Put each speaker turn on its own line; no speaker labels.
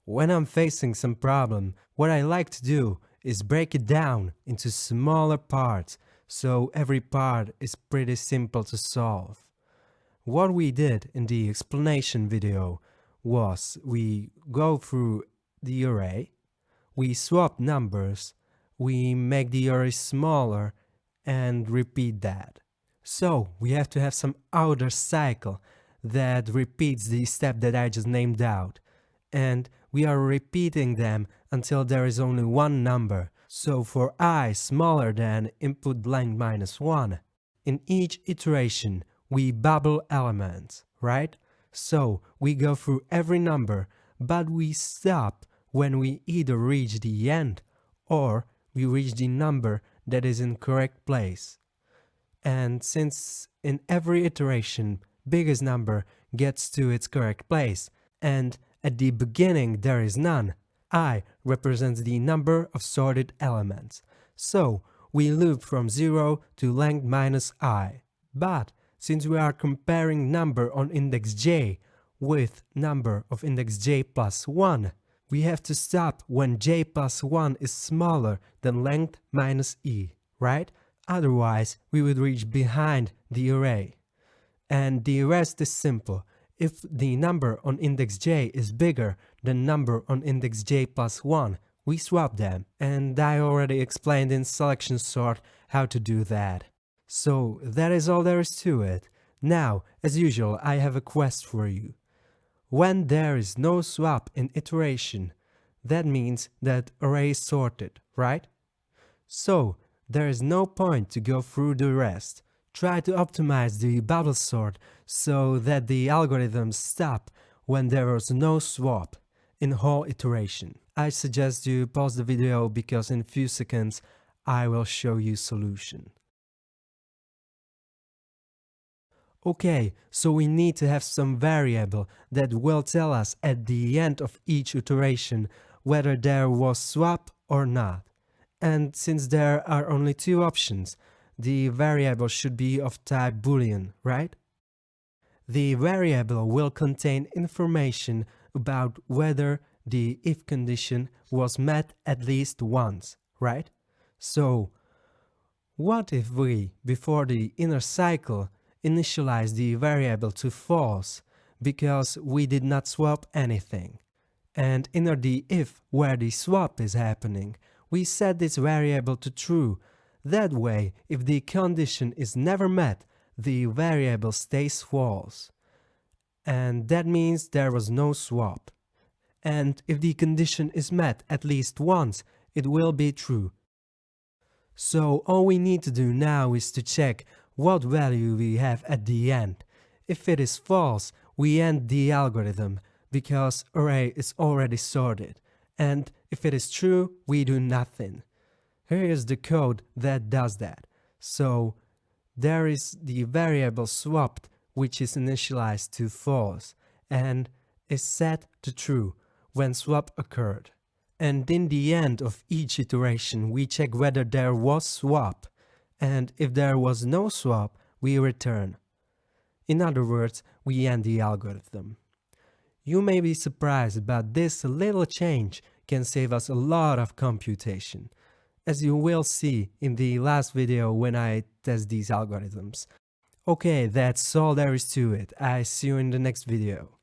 When I'm facing some problem, what I like to do is break it down into smaller parts, so every part is pretty simple to solve. What we did in the explanation video was we go through the array, we swap numbers, we make the array smaller, and repeat that. So we have to have some outer cycle that repeats the step that I just named out, and we are repeating them until there is only one number. So for I smaller than input blank minus 1, in each iteration we bubble elements, right? So we go through every number, but we stop when we either reach the end or we reach the number that is in correct place. And since in every iteration biggest number gets to its correct place, and at the beginning there is none, I represents the number of sorted elements. So we loop from 0 to length minus I. But since we are comparing number on index j with number of index j plus 1, we have to stop when j plus 1 is smaller than length minus e, right? Otherwise, we would reach behind the array. And the rest is simple. If the number on index j is bigger than number on index j plus 1, we swap them. And I already explained in selection sort how to do that. So that is all there is to it. Now, as usual, I have a quest for you. When there is no swap in iteration, that means that array is sorted, right? So there is no point to go through the rest. Try to optimize the bubble sort so that the algorithms stop when there is no swap in whole iteration. I suggest you pause the video because in few seconds I will show you solution. Okay, so we need to have some variable that will tell us at the end of each iteration whether there was swap or not. And since there are only two options, the variable should be of type boolean, right? The variable will contain information about whether the if condition was met at least once, right? So, what if we, before the inner cycle, initialize the variable to false because we did not swap anything? And in the if where the swap is happening, we set this variable to true. That way, if the condition is never met, the variable stays false. And that means there was no swap. And if the condition is met at least once, it will be true. So all we need to do now is to check what value we have at the end. If it is false, we end the algorithm because array is already sorted. And if it is true, we do nothing. Here is the code that does that. So there is the variable swapped, which is initialized to false and is set to true when swap occurred. And in the end of each iteration, we check whether there was swap. And if there was no swap, we return. In other words, we end the algorithm. You may be surprised, but this little change can save us a lot of computation, as you will see in the last video when I test these algorithms. Okay, that's all there is to it. I see you in the next video.